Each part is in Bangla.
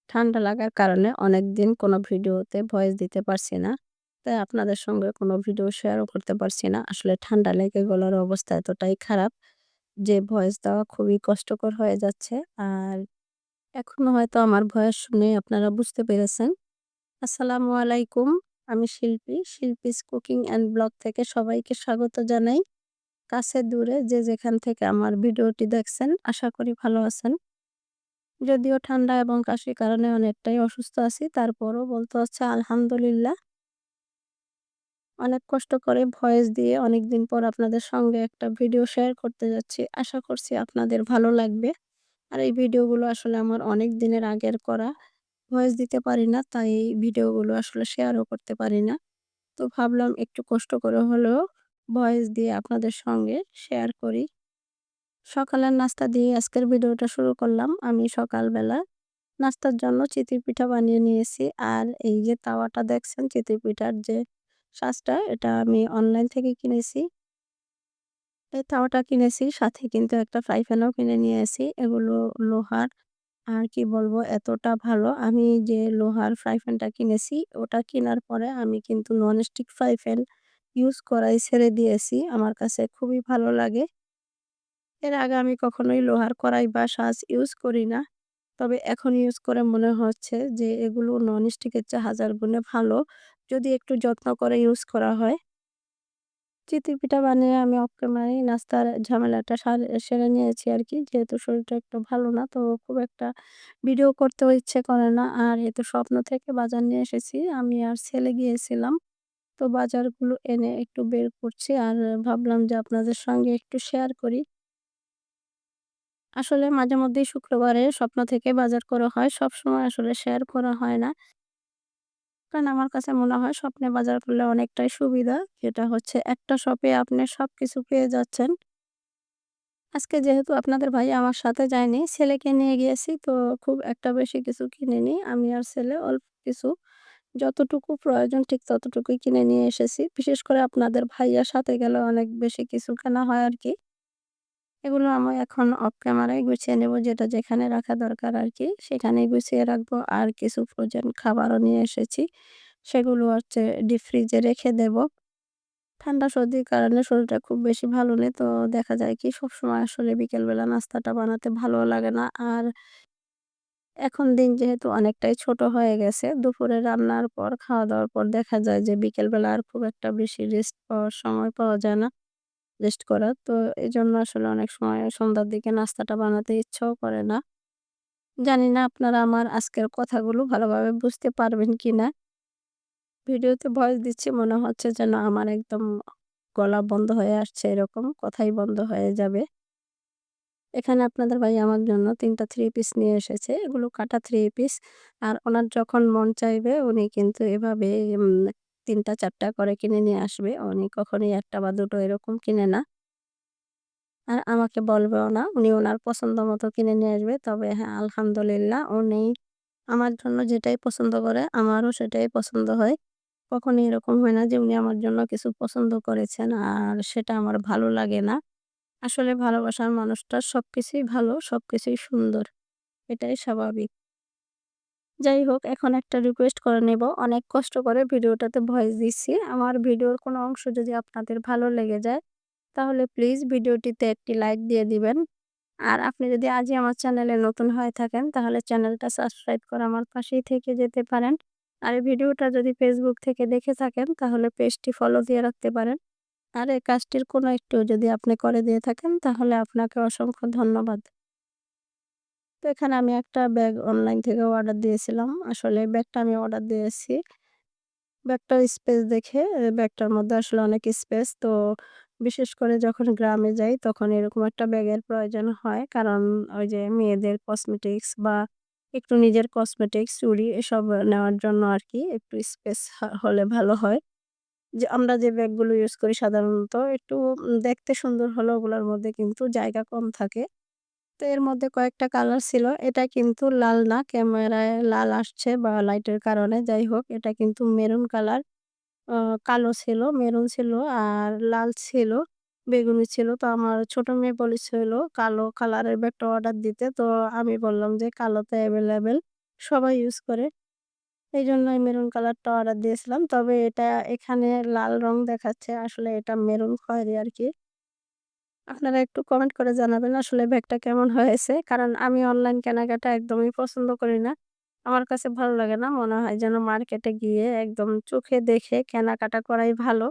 ঠান্ডা লাগার কারণে অনেকদিন কোনো ভিডিওতে ভয়েস দিতে পারছি না। তাই আপনাদের সঙ্গে কোনো ভিডিও শেয়ারও করতে পারছি না। আসলে ঠান্ডা লেগে গলার অবস্থা এতটাই খারাপ যে ভয়েস দেওয়া খুবই কষ্টকর হয়ে যাচ্ছে। আর এখনো হয়তো আমার ভয়েস শুনে আপনারা বুঝতে পেরেছেন। আসসালামু আলাইকুম। আমি শিল্পীস কুকিং অ্যান্ড ব্লগ থেকে সবাইকে স্বাগত জানাই। কাছে দূরে যে যেখান থেকে আমার ভিডিওটি দেখছেন আশা করি ভালো আছেন। যদিও ঠান্ডা এবং কাশির কারণে অনেকটাই অসুস্থ আছি, তারপরও বলতে হচ্ছে আলহামদুলিল্লাহ। অনেক কষ্ট করে ভয়েস দিয়ে অনেকদিন পর আপনাদের সঙ্গে একটা ভিডিও শেয়ার করতে যাচ্ছি। আশা করছি আপনাদের ভালো লাগবে। আর এই ভিডিওগুলো আসলে আমার অনেক দিনের আগের করা। ভয়েস দিতে পারি না, তাই এই ভিডিওগুলো আসলে শেয়ারও করতে পারি না। তো ভাবলাম একটু কষ্ট করে হলেও ভয়েস দিয়ে আপনাদের সঙ্গে শেয়ার করি। সকালের নাস্তা দিয়ে আজকের ভিডিওটা শুরু করলাম। আমি সকালবেলা নাস্তার জন্য চিতই পিঠা বানিয়ে নিয়েছি। আর এই যে তাওয়াটা দেখছেন চিতই পিঠার যে সাজটা, এটা আমি অনলাইন থেকে কিনেছি। এই তাওয়াটা কিনেছি, সাথে কিন্তু একটা ফ্রাই প্যানও কিনে নিয়েছি। এগুলো লোহার। আর কি বলবো, এতটা ভালো। আমি যে লোহার ফ্রাই প্যানটা কিনেছি, ওটা কেনার পরে আমি কিন্তু ননস্টিক ফ্রাই প্যান ইউজ করাই ছেড়ে দিয়েছি। আমার কাছে খুবই ভালো লাগে। এর আগে আমি কখনোই লোহার কড়াই বা সাজ ইউজ করি না। তবে এখন ইউজ করে মনে হচ্ছে যে এগুলো ননস্টিকের চেয়ে হাজার গুণে ভালো, যদি একটু যত্ন করে ইউজ করা হয়। চিতই পিঠা বানিয়ে আমি অফ ক্যামেরায় নাস্তার ঝামেলাটা সেরে নিয়েছি আরকি। যেহেতু শরীরটা একটু ভালো না, তো খুব একটা ভিডিও করতেও ইচ্ছে করে না। আর এই তো স্বপ্ন থেকে বাজার নিয়ে এসেছি। আমি আর ছেলে গিয়েছিলাম। তো বাজারগুলো এনে একটু বের করছি। আর ভাবলাম যে আপনাদের সঙ্গে একটু শেয়ার করি। আসলে মাঝেমধ্যেই শুক্রবারে স্বপ্ন থেকে বাজার করা হয়। সবসময় আসলে শেয়ার করা হয় না। কারণ আমার কাছে মনে হয় স্বপ্নে বাজার করলে অনেকটাই সুবিধা। যেটা হচ্ছে একটা শপে আপনি সবকিছু পেয়ে যাচ্ছেন। আজকে যেহেতু আপনাদের ভাই আমার সাথে যায়নি, ছেলেকে নিয়ে গিয়েছি, তো খুব একটা বেশি কিছু কিনিনি। আমি আর ছেলে অল্প কিছু, যতটুকু প্রয়োজন ঠিক ততটুকুই কিনে নিয়ে এসেছি। বিশেষ করে আপনাদের ভাইয়ার সাথে গেলে অনেক বেশি কিছু কেনা হয় আরকি। এগুলো আমি এখন অফ ক্যামেরায় গুছিয়ে নেব, যেটা যেখানে রাখা দরকার আরকি সেখানেই গুছিয়ে রাখবো। আর কিছু ফ্রোজেন খাবারও নিয়ে এসেছি। সেগুলো হচ্ছে ডিপ ফ্রিজে রেখে দেব। ঠান্ডা সর্দির কারণে শরীরটা খুব বেশি ভালো নেই। তো দেখা যায় কি সবসময় আসলে বিকেলবেলা নাস্তাটা বানাতে ভালোও লাগে না। আর এখন দিন যেহেতু অনেকটাই ছোট হয়ে গেছে, দুপুরে রান্নার পর খাওয়া-দাওয়ার পর দেখা যায় যে বিকেলবেলা আর খুব একটা বেশি রেস্ট পাওয়ার সময় পাওয়া যায় না। রেস্ট করার। তো এজন্য আসলে অনেক সময় সন্ধ্যার দিকে নাস্তাটা বানাতে ইচ্ছাও করে না। জানি না আপনারা আমার আজকের কথাগুলো ভালোভাবে বুঝতে পারবেন কিনা? ভিডিওতে ভয়েস দিচ্ছি মনে হচ্ছে যেন আমার একদম গলা বন্ধ হয়ে আসছে এরকম, কথাই বন্ধ হয়ে যাবে। এখানে আপনাদের ভাই আমার জন্য ৩ টা 3 পিস নিয়ে এসেছে। এগুলো কাটা 3 পিস। আর উনার যখন মন চাইবে উনি কিন্তু এভাবে ৩ টা ৪ টা করে কিনে নিয়ে আসবে। উনি কখনোই ১ টা বা ২ টো এরকম কিনে না। আর আমাকে বলবেও না। উনি উনার পছন্দ মতো কিনে নিয়ে আসবে। তবে হ্যাঁ, আলহামদুলিল্লাহ উনি আমার জন্য যেটাই পছন্দ করে আমারও সেটাই পছন্দ হয়। কখনোই এরকম হয় না যে উনি আমার জন্য কিছু পছন্দ করেছেন আর সেটা আমার ভালো লাগে না। আসলে ভালোবাসার মানুষটার সবকিছুই ভালো, সবকিছুই সুন্দর। এটাই স্বাভাবিক। যাই হোক, এখন একটা রিকোয়েস্ট করে নেব। অনেক কষ্ট করে ভিডিওটাতে ভয়েস দিচ্ছি। আমার ভিডিওর কোনো অংশ যদি আপনাদের ভালো লেগে যায়, তাহলে প্লিজ ভিডিওটিতে একটি লাইক দিয়ে দিবেন। আর আপনি যদি আজই আমার চ্যানেলে নতুন হয়ে থাকেন, তাহলে চ্যানেলটা সাবস্ক্রাইব করে আমার পাশেই থেকে যেতে পারেন। আর এই ভিডিওটা যদি ফেসবুক থেকে দেখে থাকেন, তাহলে পেজটি ফলো দিয়ে রাখতে পারেন। আর এই কাজটির কোনো একটু যদি আপনি করে দিয়ে থাকেন, তাহলে আপনাকে অসংখ্য ধন্যবাদ। তো এখানে আমি একটা ব্যাগ অনলাইন থেকে অর্ডার দিয়েছিলাম। আসলে ব্যাগটা আমি অর্ডার দিয়েছি। ব্যাগটার স্পেস দেখে ব্যাগটার মধ্যে আসলে অনেক স্পেস। তো বিশেষ করে যখন গ্রামে যাই তখন এরকম একটা ব্যাগের প্রয়োজন হয়। কারণ ওই যে মেয়েদের কসমেটিক্স বা একটু নিজের কসমেটিক্স, চুড়ি এসব নেওয়ার জন্য আরকি একটু স্পেস হলে ভালো হয়। যে আমরা যে ব্যাগগুলো ইউজ করি সাধারণত একটু দেখতে সুন্দর হলেও ওগুলোর মধ্যে কিন্তু জায়গা কম থাকে। তো এর মধ্যে কয়েকটা কালার ছিল। এটা কিন্তু লাল না, ক্যামেরায় লাল আসছে বা লাইটের কারণে। যাই হোক, এটা কিন্তু মেরুন কালার। আ কালো ছিল, মেরুন ছিল আর লাল ছিল, বেগুনি ছিল। তো আমার ছোট মেয়ে বলেছিল কালো কালারের ব্যাগটা অর্ডার দিতে। তো আমি বললাম যে কালো তো এভেইলেবল। সবাই ইউজ করে। এইজন্যই মেরুন কালারটা অর্ডার দিয়েছিলাম। তবে এটা এখানে লাল রং দেখাচ্ছে। আসলে এটা মেরুন খয়েরি আরকি। আপনারা একটু কমেন্ট করে জানাবেন আসলে ব্যাগটা কেমন হয়েছে? কারণ আমি অনলাইন কেনাকাটা একদমই পছন্দ করি না। আমার কাছে ভালো লাগে না। মনে হয় যেন মার্কেটে গিয়ে একদম চোখে দেখে কেনাকাটা করাই ভালো।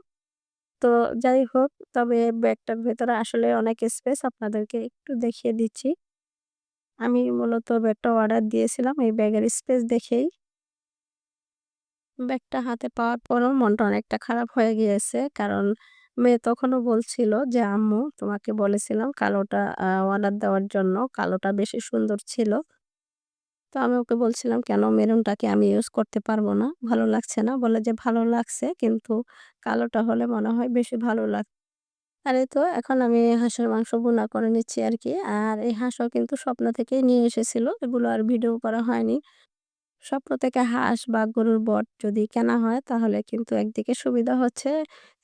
তো যাই হোক, তবে ব্যাগটার ভেতরে আসলে অনেক স্পেস আপনাদেরকে একটু দেখিয়ে দিচ্ছি। আমি মূলত ব্যাগটা অর্ডার দিয়েছিলাম এই ব্যাগের স্পেস দেখেই। ব্যাগটা হাতে পাওয়ার পরেও মনটা অনেকটা খারাপ হয়ে গিয়েছে। কারণ মেয়ে তখনও বলছিল যে, "আম্মু তোমাকে বলেছিলাম কালোটা অর্ডার দেওয়ার জন্য। কালোটা বেশি সুন্দর ছিল।" তো আমি ওকে বলছিলাম, "কেন মেরুনটা কি আমি ইউজ করতে পারব না? ভালো লাগছে না?" বলে যে, "ভালো লাগছে কিন্তু কালোটা হলে মনে হয় বেশি ভালো লাগ" আর এই তো এখন আমি হাঁসের মাংস ভুনা করে নিচ্ছি আরকি। আর এই হাঁসও কিন্তু স্বপ্ন থেকেই নিয়ে এসেছিল। এগুলো আর ভিডিও করা হয়নি। স্বপ্ন থেকে হাঁস বা গরুর বট যদি কেনা হয় তাহলে কিন্তু একদিকে সুবিধা হচ্ছে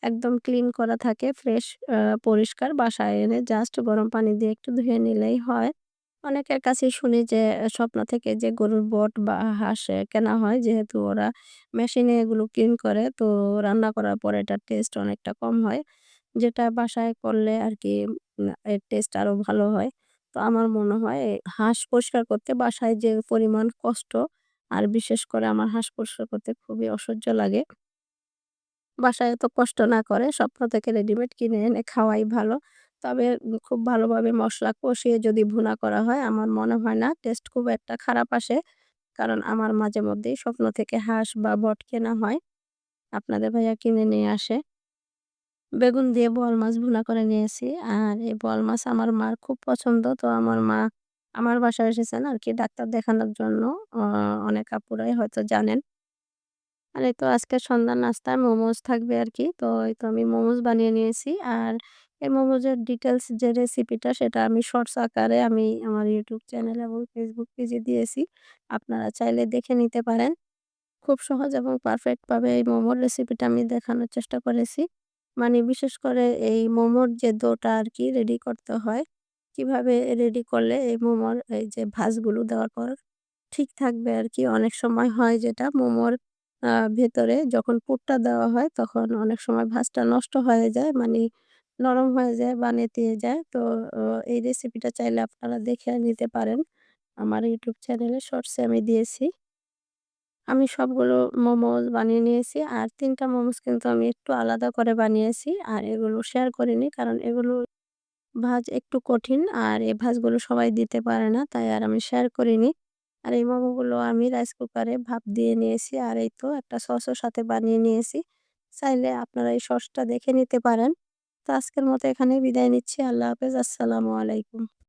একদম ক্লিন করা থাকে ফ্রেশ পরিষ্কার বাসায় এনে জাস্ট গরম পানি দিয়ে একটু ধুয়ে নিলেই হয়। অনেকের কাছেই শুনি যে স্বপ্ন থেকে যে গরুর বট বা হাঁস কেনা হয় যেহেতু ওরা মেশিনে এগুলো ক্লিন করে তো রান্না করার পর এটার টেস্ট অনেকটা কম হয়। যেটা বাসায় করলে আরকি এর টেস্ট আরো ভালো হয়। তো আমার মনে হয় হাঁস পরিষ্কার করতে বাসায় যে পরিমাণ কষ্ট আর বিশেষ করে আমার হাঁস পরিষ্কার করতে খুবই অসহ্য লাগে। বাসায় এত কষ্ট না করে স্বপ্ন থেকে রেডিমেড কিনে এনে খাওয়াই ভালো। তবে খুব ভালোভাবে মসলা কষিয়ে যদি ভুনা করা হয় আমার মনে হয় না টেস্ট খুব একটা খারাপ আসে। কারণ আমার মাঝে মধ্যেই স্বপ্ন থেকে হাঁস বা বট কেনা হয়। আপনাদের ভাইয়া কিনে নিয়ে আসে। বেগুন দিয়ে বোয়াল মাছ ভুনা করে নিয়েছি। আর এই বোয়াল মাছ আমার মার খুব পছন্দ। তো আমার মা আমার বাসায় এসেছেন আরকি ডাক্তার দেখানোর জন্য। অ অনেক আপুরাই হয়তো জানেন। আর এই তো আজকে সন্ধ্যার নাস্তায় মোমোস থাকবে আরকি। তো এই তো আমি মোমোস বানিয়ে নিয়েছি। আর এই মোমোজের ডিটেইলস যে রেসিপিটা সেটা আমি শর্টস আকারে আমি আমার YouTube চ্যানেল এবং Facebook পেজে দিয়েছি। আপনারা চাইলে দেখে নিতে পারেন। খুব সহজ এবং পারফেক্ট ভাবে এই মোমোর রেসিপিটা আমি দেখানোর চেষ্টা করেছি। মানে বিশেষ করে এই মোমোর যে ডোটা আরকি রেডি করতে হয়, কিভাবে রেডি করলে এই মোমোর এই যে ভাঁজগুলো দেওয়ার পর ঠিক থাকবে আরকি। অনেক সময় হয় যেটা মোমোর ভেতরে যখন পুরটা দেওয়া হয় তখন অনেক সময় ভাঁজটা নষ্ট হয়ে যায়। মানে নরম হয়ে যায় বা নেতিয়ে যায়। তো অ এই রেসিপিটা চাইলে আপনারা দেখে নিতে পারেন। আমার YouTube চ্যানেলে শর্টসে আমি দিয়েছি। আমি সবগুলো মোমোস বানিয়ে নিয়েছি। আর ৩ টা মোমোস কিন্তু আমি একটু আলাদা করে বানিয়েছি। আর এগুলো শেয়ার করিনি। কারণ এগুলো ভাজ একটু কঠিন। আর এই ভাজগুলো সবাই দিতে পারে না। তাই আর আমি শেয়ার করিনি। আর এই মোমোগুলো আমি রাইস কুকারে ভাপ দিয়ে নিয়েছি। আর এই তো একটা সসও সাথে বানিয়ে নিয়েছি। চাইলে আপনারা এই সসটা দেখে নিতে পারেন। তো আজকের মতো এখানেই বিদায় নিচ্ছি। আল্লাহ হাফেজ। আসসালামু আলাইকুম।